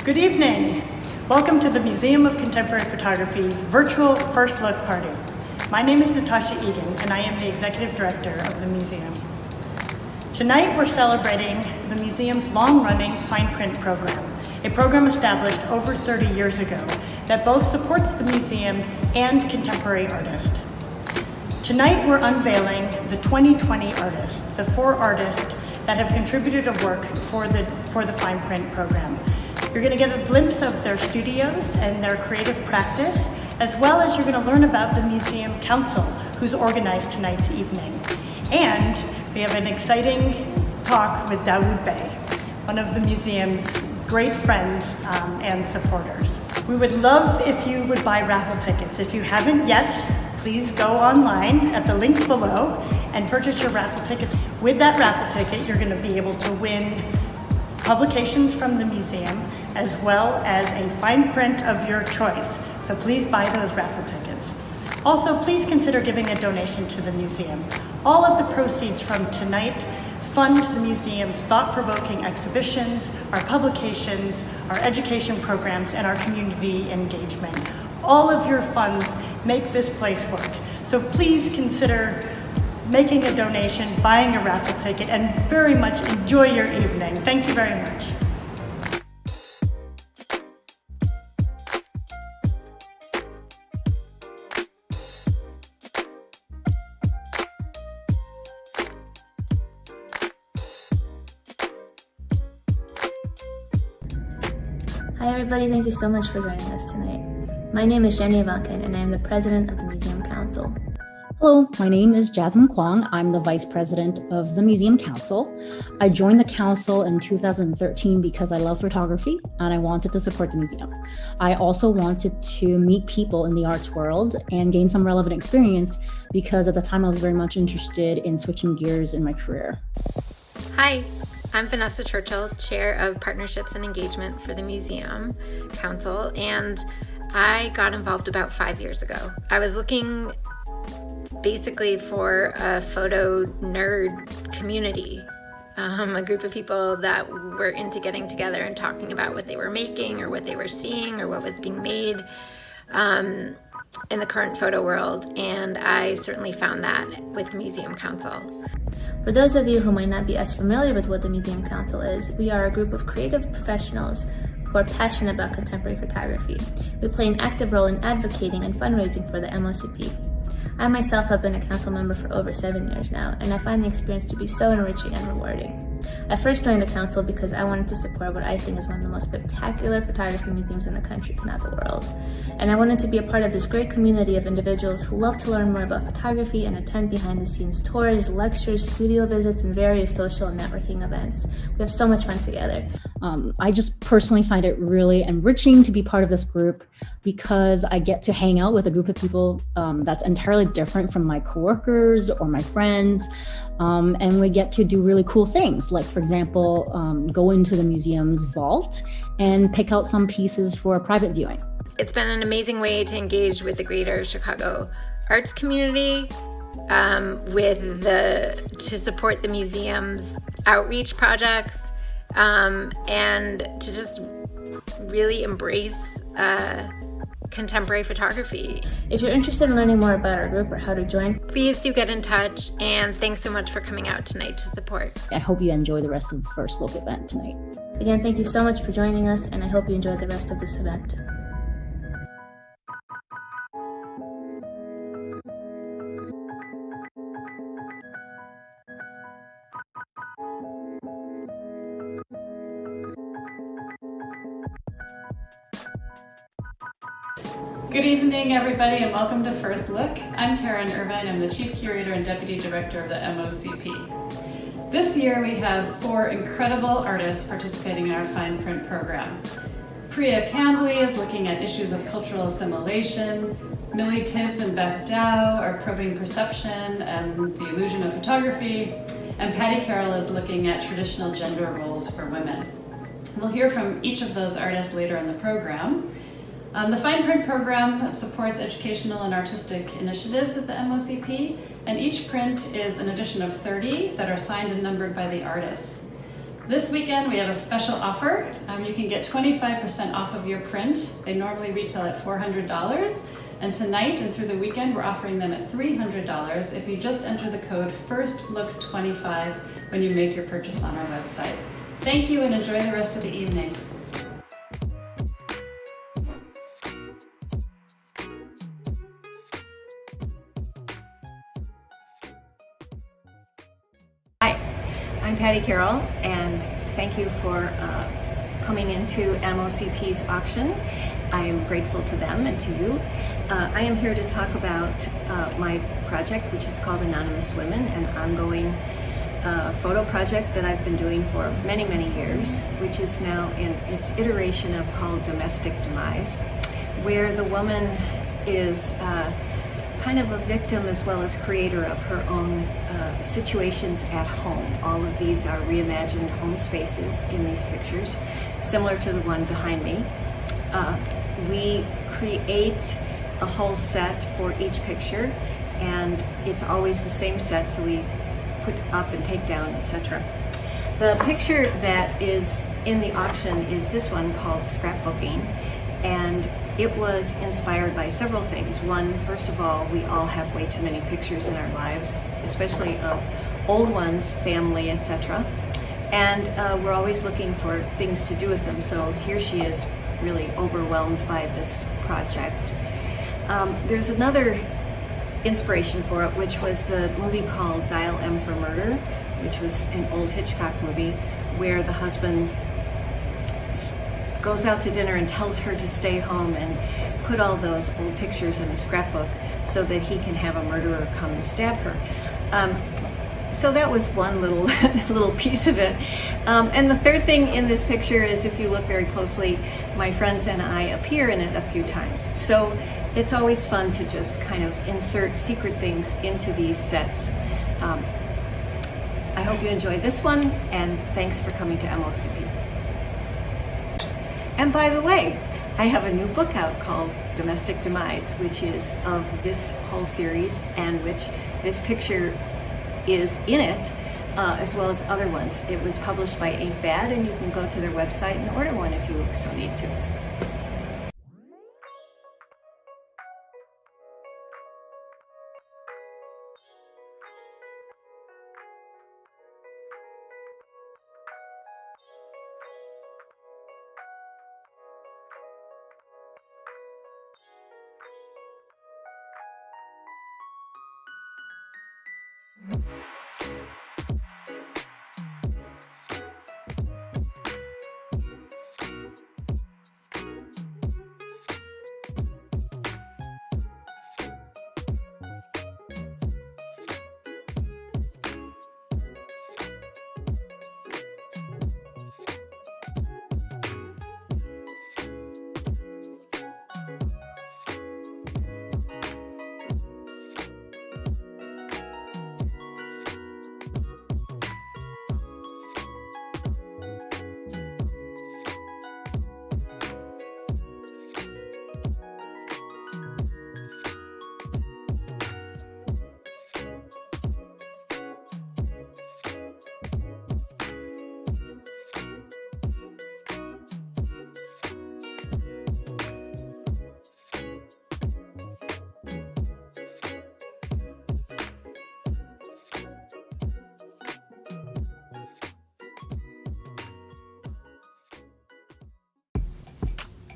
Good evening. Welcome to the Museum of Contemporary Photography's virtual First Look party. My name is Natasha Egan, and I am the Executive Director of the museum. Tonight we're celebrating the museum's long-running Fine Print Program, a program established over 30 years ago that both supports the museum and contemporary artists. Tonight we're unveiling the 2020 artists, the 4 artists that have contributed a work for the Fine Print Program. You're going to get a glimpse of their studios and their creative practice, as well as you're going to learn about the Museum Council, who's organized tonight's evening. And we have an exciting talk with Dawoud Bey, one of the museum's great friends and supporters. We would love if you would buy raffle tickets. If you haven't yet, please go online at the link below and purchase your raffle tickets. With that raffle ticket, you're going to be able to win publications from the museum, as well as a fine print of your choice. So please buy those raffle tickets. Also, please consider giving a donation to the museum. All of the proceeds from tonight fund the museum's thought-provoking exhibitions, our publications, our education programs, and our community engagement. All of your funds make this place work. So please consider making a donation, buying a raffle ticket, and very much enjoy your evening. Thank you very much. Hi everybody, thank you so much for joining us tonight. My name is Jenny Valkin and I am the President of the Museum Council. Hello, my name is Jasmine Kwong. I'm the Vice President of the Museum Council. I joined the Council in 2013 because I love photography and I wanted to support the museum. I also wanted to meet people in the arts world and gain some relevant experience because at the time I was very much interested in switching gears in my career. Hi, I'm Vanessa Churchill, Chair of Partnerships and Engagement for the Museum Council, and I got involved about 5 years ago. I was looking basically for a photo nerd community, a group of people that were into getting together and talking about what they were making or what they were seeing or what was being made in the current photo world, and I certainly found that with the Museum Council. For those of you who might not be as familiar with what the Museum Council is, we are a group of creative professionals who are passionate about contemporary photography. We play an active role in advocating and fundraising for the MoCP. I myself have been a council member for over 7 years now, and I find the experience to be so enriching and rewarding. I first joined the council because I wanted to support what I think is one of the most spectacular photography museums in the country, if not the world. And I wanted to be a part of this great community of individuals who love to learn more about photography and attend behind-the-scenes tours, lectures, studio visits, and various social and networking events. We have so much fun together. I just personally find it really enriching to be part of this group because I get to hang out with a group of people that's entirely different from my coworkers or my friends, and we get to do really cool things, like, for example, go into the museum's vault and pick out some pieces for a private viewing. It's been an amazing way to engage with the greater Chicago arts community, to support the museum's outreach projects, and to just really embrace contemporary photography. If you're interested in learning more about our group or how to join, please do get in touch, and thanks so much for coming out tonight to support. I hope you enjoy the rest of the First Look event tonight. Again, thank you so much for joining us, and I hope you enjoy the rest of this event. Good evening, everybody, and welcome to First Look. I'm Karen Irvine. I'm the Chief Curator and Deputy Director of the MoCP. This year we have 4 incredible artists participating in our Fine Print Program. Priya Kambli is looking at issues of cultural assimilation. Millie Tibbs and Beth Dow are probing perception and the illusion of photography. And Carroll is looking at traditional gender roles for women. We'll hear from each of those artists later in the program. The Fine Print Program supports educational and artistic initiatives at the MoCP, and each print is an edition of 30 that are signed and numbered by the artists. This weekend we have a special offer. You can get 25% off of your print. They normally retail at $400. And tonight and through the weekend, we're offering them at $300 if you just enter the code FIRSTLOOK25 when you make your purchase on our website. Thank you and enjoy the rest of the evening. Hi, I'm Patty Carroll, and thank you for coming into MoCP's auction. I am grateful to them and to you. I am here to talk about my project, which is called Anonymous Women, an ongoing photo project that I've been doing for many, many years, which is now in its iteration of called Domestic Demise, where the woman is kind of a victim as well as creator of her own situations at home. All of these are reimagined home spaces in these pictures, similar to the one behind me. We create a whole set for each picture, and it's always the same set, so we put up and take down, etc. The picture that is in the auction is this one called Scrapbooking, and it was inspired by several things. One, first of all, we all have way too many pictures in our lives, especially of old ones, family, etc. And we're always looking for things to do with them. So here she is, really overwhelmed by this project. There's another inspiration for it, which was the movie called Dial M for Murder, which was an old Hitchcock movie where the husband goes out to dinner and tells her to stay home and put all those old pictures in a scrapbook so that he can have a murderer come and stab her. So that was one little piece of it. And the third thing in this picture is, if you look very closely, my friends and I appear in it a few times. So it's always fun to just kind of insert secret things into these sets. I hope you enjoy this one, and thanks for coming to MoCP. And by the way, I have a new book out called Domestic Demise, which is of this whole series, and which this picture is in it, as well as other ones. It was published by Ain't Bad, and you can go to their website and order one if you so need to.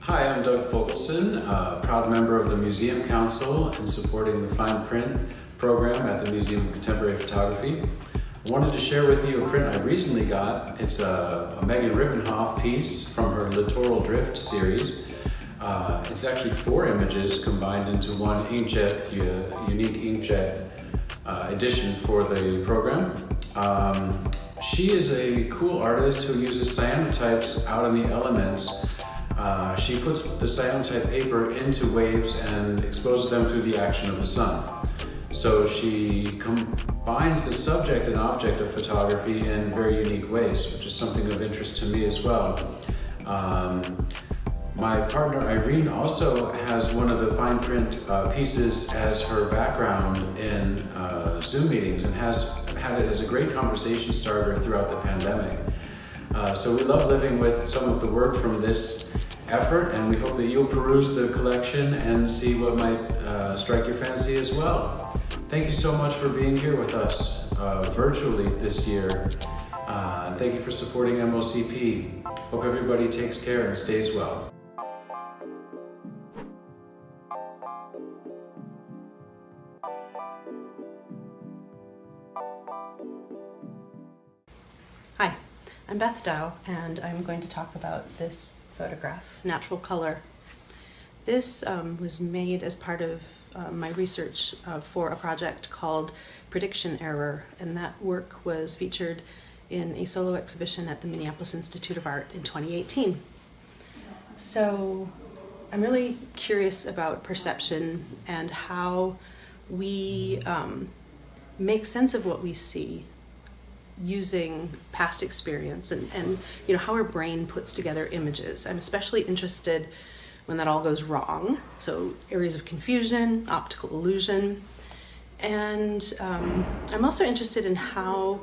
Hi, I'm Doug Fulkerson, a proud member of the Museum Council and supporting the Fine Print Program at the Museum of Contemporary Photography. I wanted to share with you a print I recently got. It's a Megan Ribbenhoff piece from her Littoral Drift series. It's actually 4 images combined into one inkjet, unique inkjet edition for the program. She is a cool artist who uses cyanotypes out in the elements. She puts the cyanotype paper into waves and exposes them through the action of the sun. So she combines the subject and object of photography in very unique ways, which is something of interest to me as well. My partner Irene also has one of the fine print pieces as her background in Zoom meetings and has had it as a great conversation starter throughout the pandemic. So we love living with some of the work from this effort, and we hope that you'll peruse the collection and see what might strike your fancy as well. Thank you so much for being here with us virtually this year. Thank you for supporting MoCP. Hope everybody takes care and stays well. Hi, I'm Beth Dow, and I'm going to talk about this photograph, Natural Color. This was made as part of my research for a project called Prediction Error, and that work was featured in a solo exhibition at the Minneapolis Institute of Art in 2018. So I'm really curious about perception and how we make sense of what we see using past experience and how our brain puts together images. I'm especially interested when that all goes wrong. So areas of confusion, optical illusion. And I'm also interested in how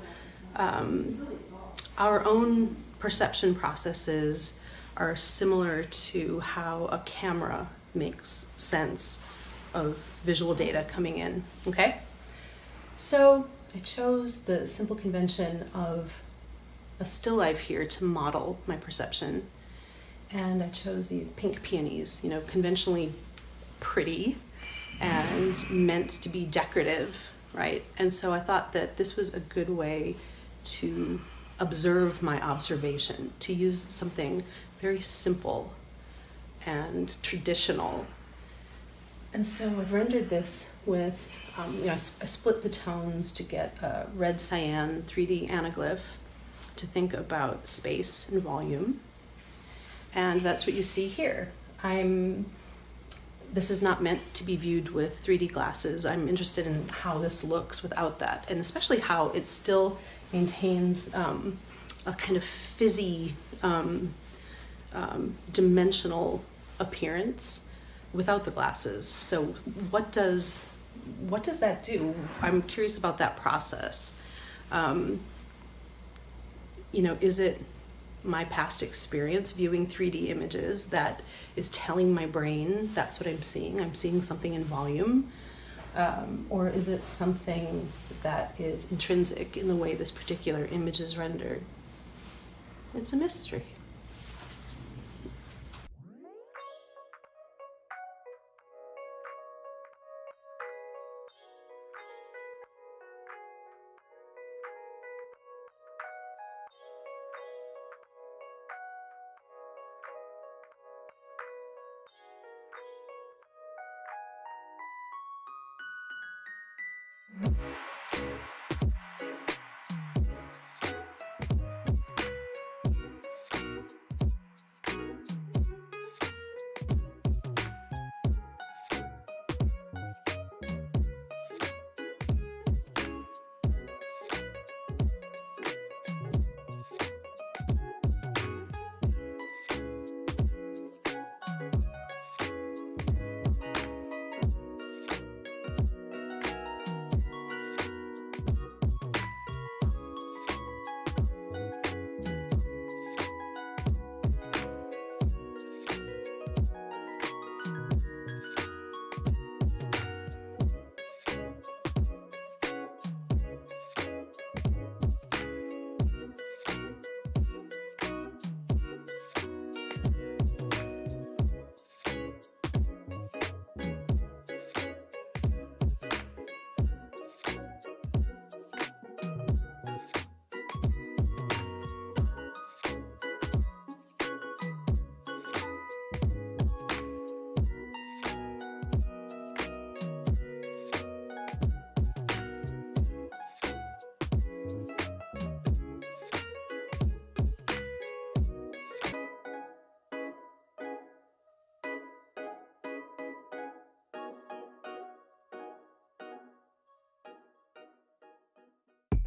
our own perception processes are similar to how a camera makes sense of visual data coming in, okay? So I chose the simple convention of a still life here to model my perception. And I chose these pink peonies, conventionally pretty and meant to be decorative, right? And so I thought that this was a good way to observe my observation, to use something very simple and traditional. And so I've rendered this with, I split the tones to get a red cyan 3D anaglyph to think about space and volume. And that's what you see here. This is not meant to be viewed with 3D glasses. I'm interested in how this looks without that, and especially how it still maintains a kind of fizzy, dimensional appearance without the glasses. So what does that do? I'm curious about that process. Is it my past experience viewing 3D images that is telling my brain that's what I'm seeing? I'm seeing something in volume. Or is it something that is intrinsic in the way this particular image is rendered? It's a mystery.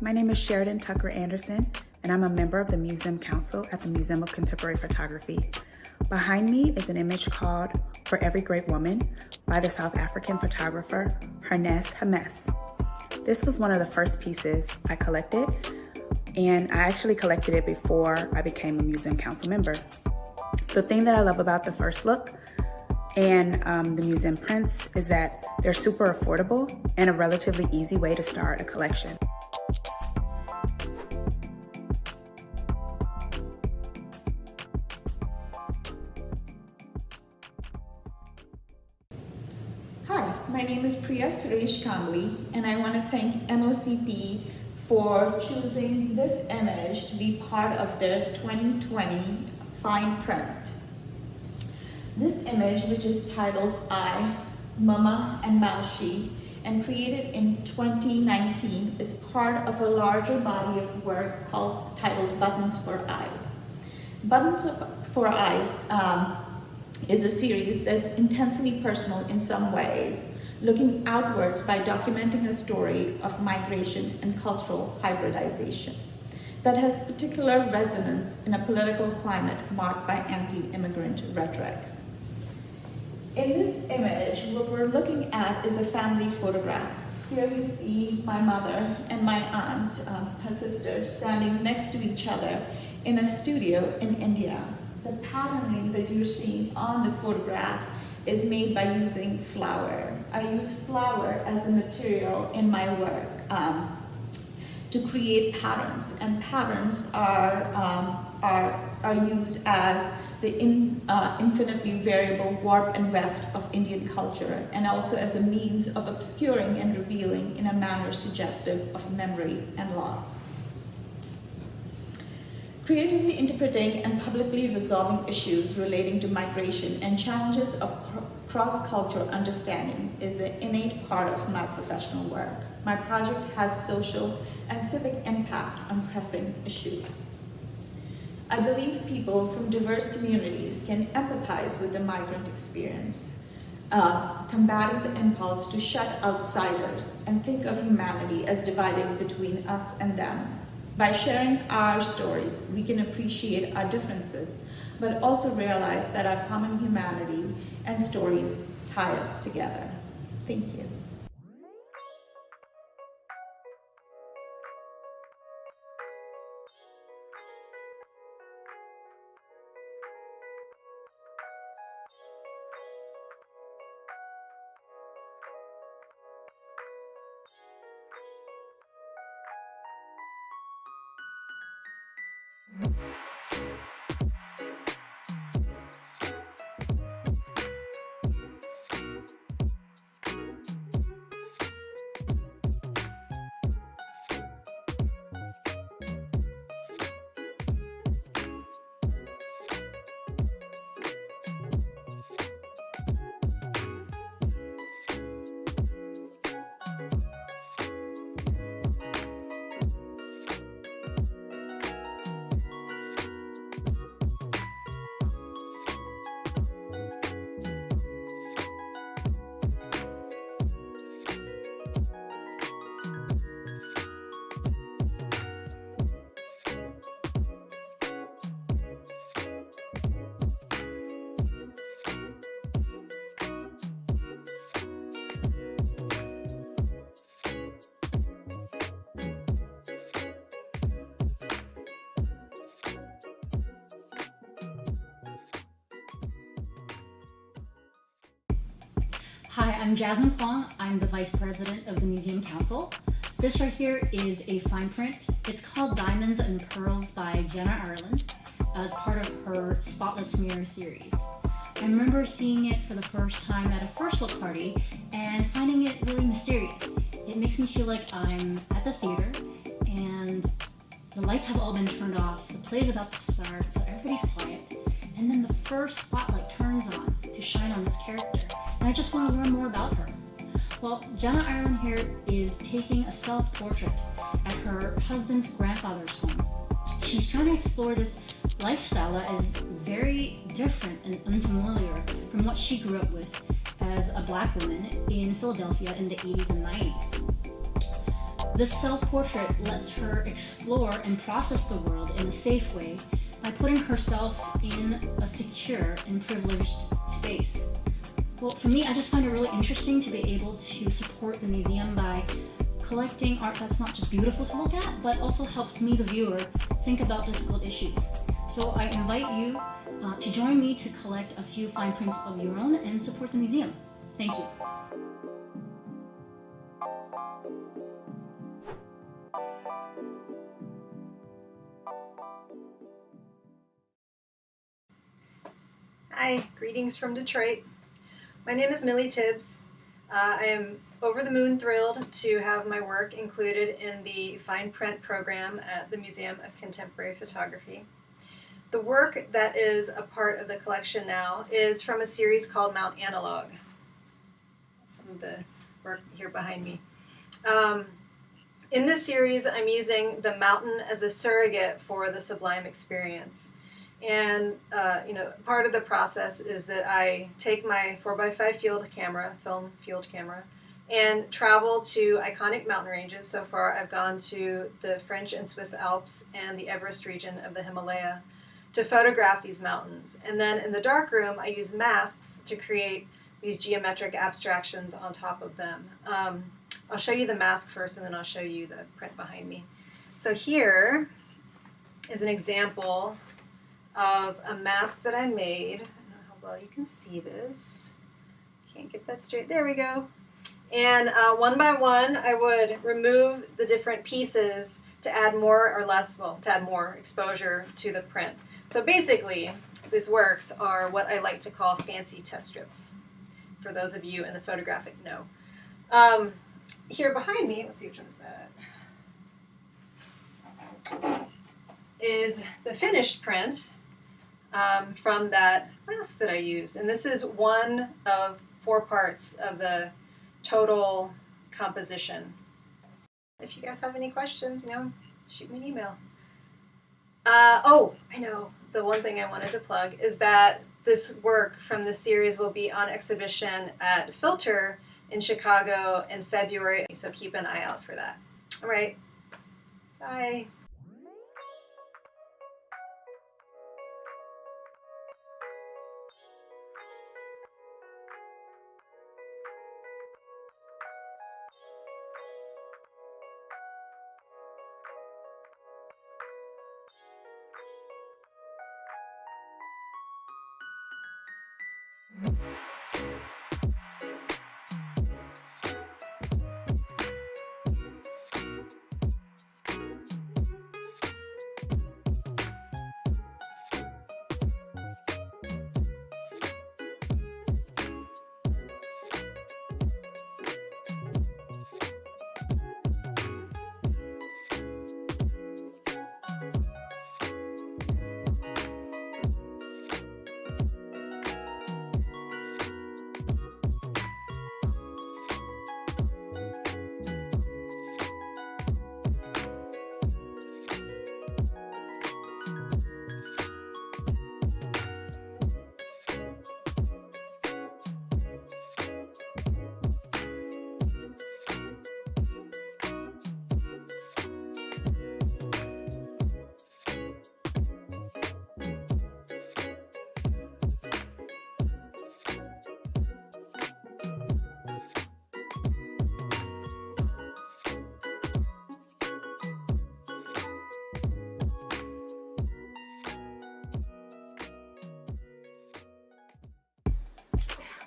My name is Sheridan Tucker Anderson, and I'm a member of the Museum Council at the Museum of Contemporary Photography. Behind me is an image called For Every Great Woman by the South African photographer Hernes Hames. This was one of the first pieces I collected and I actually collected it before I became a museum council member. The thing that I love about the first look and the museum prints is that they're super affordable and a relatively easy way to start a collection. Hi, my name is Priya Kambli, and I want to thank MoCP for choosing this image to be part of the 2020 Fine Print. This image, which is titled I, Mama and Malshi, and created in 2019, is part of a larger body of work titled Buttons for Eyes. Buttons for Eyes is a series that's intensely personal in some ways, looking outwards by documenting a story of migration and cultural hybridization that has particular resonance in a political climate marked by anti-immigrant rhetoric. In this image, what we're looking at is a family photograph. Here we see my mother and my aunt, her sister, standing next to each other in a studio in India. The patterning that you're seeing on the photograph is made by using flour. I use flour as a material in my work to create patterns, and patterns are used as the infinitely variable warp and weft of Indian culture, and also as a means of obscuring and revealing in a manner suggestive of memory and loss. Creatively interpreting and publicly resolving issues relating to migration and challenges of cross-cultural understanding is an innate part of my professional work. My project has social and civic impact on pressing issues. I believe people from diverse communities can empathize with the migrant experience, combating the impulse to shut outsiders and think of humanity as divided between us and them. By sharing our stories, we can appreciate our differences, but also realize that our common humanity and stories tie us together. Thank you. Hi, I'm Jasmine Kwong. I'm the Vice President of the Museum Council. This right here is a fine print. It's called Diamonds and Pearls by Jenna Ireland as part of her Spotless Mirror series. I remember seeing it for the first time at a first look party and finding it really mysterious. It makes me feel like I'm at the theater and the lights have all been turned off, the play is about to start, so everybody's quiet, and then the first spotlight turns on to shine on this character, and I just want to learn more about her. Well, Jenna Ireland here is taking a self-portrait at her husband's grandfather's home. She's trying to explore this lifestyle that is very different and unfamiliar from what she grew up with as a Black woman in Philadelphia in the 80s and 90s. This self-portrait lets her explore and process the world in a safe way by putting herself in a secure and privileged space. Well, for me, I just find it really interesting to be able to support the museum by collecting art that's not just beautiful to look at, but also helps me, the viewer, think about difficult issues. So I invite you to join me to collect a few fine prints of your own and support the museum. Thank you. Hi, greetings from Detroit. My name is Millie Tibbs. I am over the moon thrilled to have my work included in the Fine Print Program at the Museum of Contemporary Photography. The work that is a part of the collection now is from a series called Mount Analog. Some of the work here behind me. In this series, I'm using the mountain as a surrogate for the sublime experience. And part of the process is that I take my 4x5 film field camera, and travel to iconic mountain ranges. So far, I've gone to the French and Swiss Alps and the Everest region of the Himalaya to photograph these mountains. And then in the darkroom, I use masks to create these geometric abstractions on top of them. I'll show you the mask first, and then I'll show you the print behind me. So here is an example of a mask that I made. I don't know how well you can see this. Can't get that straight. There we go. And one by one, I would remove the different pieces to add more or less, well, to add more exposure to the print. So basically, these works are what I like to call fancy test strips, for those of you in the photographic know. Here behind me, let's see which one is that, is the finished print from that mask that I used. And this is one of 4 parts of the total composition. If you guys have any questions, shoot me an email. Oh, I know. The one thing I wanted to plug is that this work from this series will be on exhibition at Filter in Chicago in February, so keep an eye out for that. All right, bye.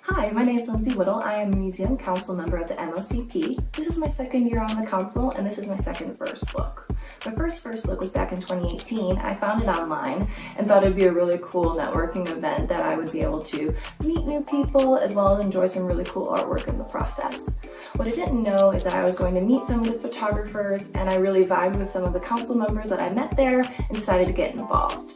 Hi, my name is Lindsay Whittle. I am a museum council member of the MoCP. This is my 2nd year on the council, and this is my 2nd first look. My first look was back in 2018. I found it online and thought it'd be a really cool networking event that I would be able to meet new people as well as enjoy some really cool artwork in the process. What I didn't know is that I was going to meet some of the photographers, and I really vibed with some of the council members that I met there and decided to get involved.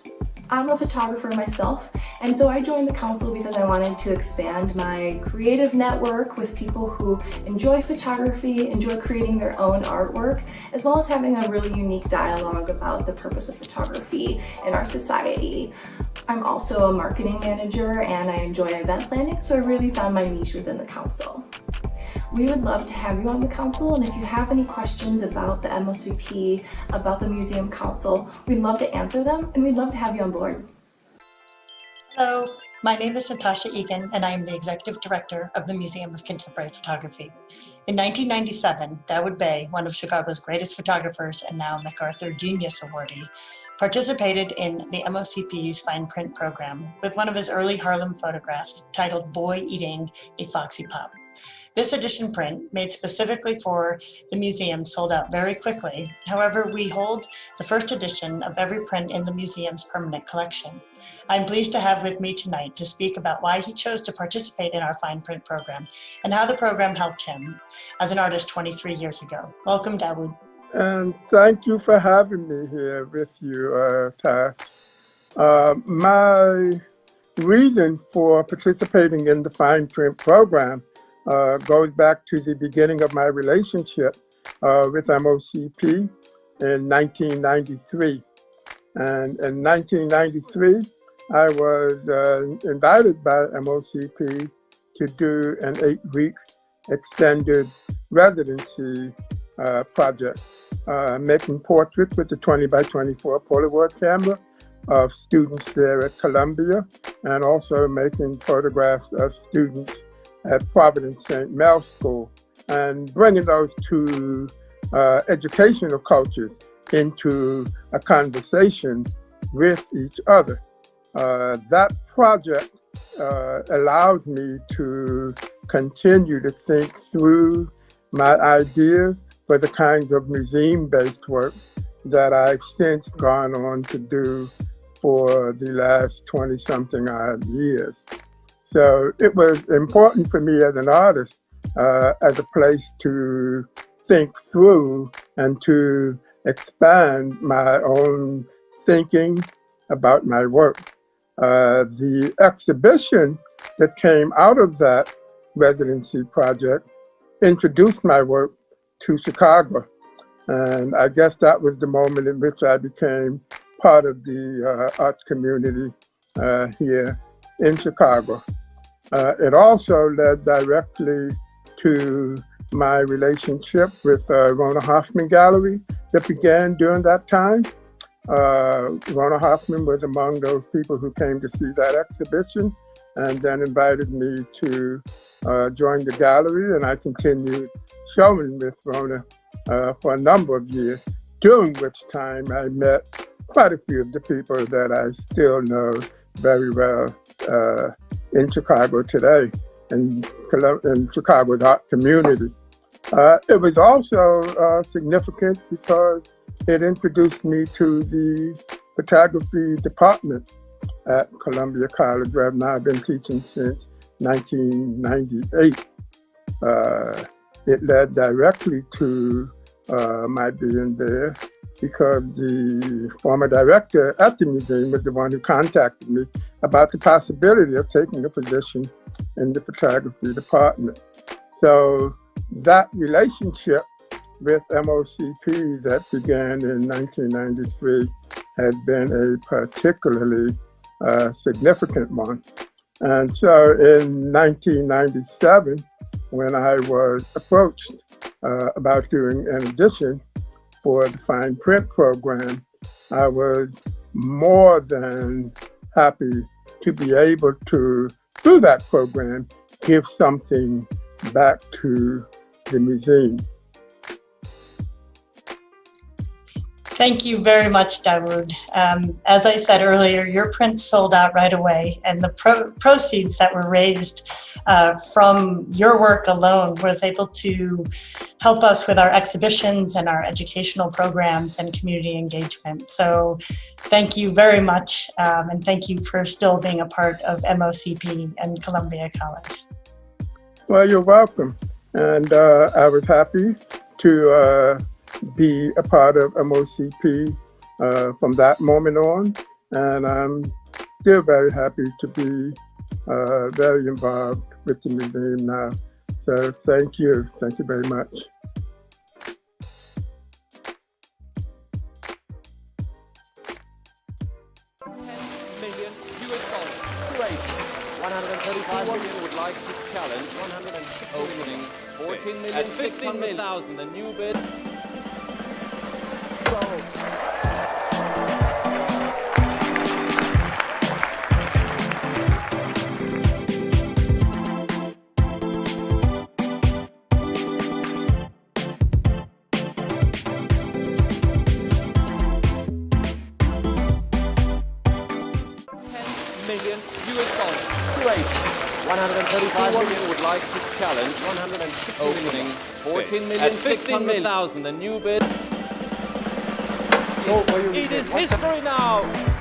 I'm a photographer myself, and so I joined the council because I wanted to expand my creative network with people who enjoy photography, enjoy creating their own artwork, as well as having a really unique dialogue about the purpose of photography in our society. I'm also a marketing manager and I enjoy event planning, so I really found my niche within the council. We would love to have you on the council, and if you have any questions about the MoCP, about the Museum Council, we'd love to answer them, and we'd love to have you on board. Hello, My name is Natasha Egan, and I am the Executive Director of the Museum of Contemporary Photography. In 1997, Dawoud Bey, one of Chicago's greatest photographers and now MacArthur Genius Awardee, participated in the MoCP's Fine Print Program with one of his early Harlem photographs titled Boy Eating a Foxy Pop. This edition print, made specifically for the museum, sold out very quickly. However, we hold the first edition of every print in the museum's permanent collection. I'm pleased to have with me tonight to speak about why he chose to participate in our Fine Print Program and how the program helped him as an artist 23 years ago. Welcome, Dawoud. And thank you for having me here with you, Tash. My reason for participating in the Fine Print Program goes back to the beginning of my relationship with MoCP in 1993. And in 1993, I was invited by MoCP to do an 8-week extended residency project, making portraits with the 20 by 24 Polaroid camera of students there at Columbia, and also making photographs of students at Providence St. Mel School, and bringing those two educational cultures into a conversation with each other. That project allowed me to continue to think through my ideas for the kinds of museum-based work that I've since gone on to do for the last 20-something odd years. So it was important for me as an artist, as a place to think through and to expand my own thinking about my work. The exhibition that came out of that residency project introduced my work to Chicago. And I guess that was the moment in which I became part of the arts community here in Chicago. It also led directly to my relationship with Rona Hoffman Gallery that began during that time. Rona Hoffman was among those people who came to see that exhibition and then invited me to join the gallery, and I continued showing with Rona for a number of years, during which time I met quite a few of the people that I still know very well in Chicago today, in Chicago's art community. It was also significant because it introduced me to the photography department at Columbia College, where I've now been teaching since 1998. It led directly to my being there because the former director at the museum was the one who contacted me about the possibility of taking a position in the photography department. So that relationship with MoCP that began in 1993 has been a particularly significant one. And so in 1997, when I was approached about doing an edition for the Fine Print Program, I was more than happy to be able to, through that program, give something back to the museum. Thank you very much, Dawoud. As I said earlier, your print sold out right away, and the proceeds that were raised from your work alone was able to help us with our exhibitions and our educational programs and community engagement. So thank you very much, and thank you for still being a part of MoCP and Columbia College. Well, you're welcome. And I was happy to be a part of MoCP from that moment on, and I'm still very happy to be very involved with the museum now. So thank you very much. $135 million would like to challenge 160 opening 14,600,000, the new bid. 135 million would like to challenge 160 opening 14 million, 600,000, a new bid. It is history now.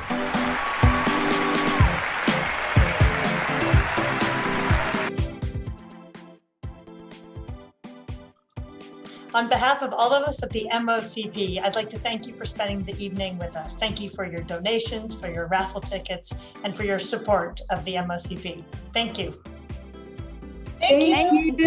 On behalf of all of us at the MoCP, I'd like to thank you for spending the evening with us. Thank you for your donations, for your raffle tickets, and for your support of the MoCP. Thank you. Thank you.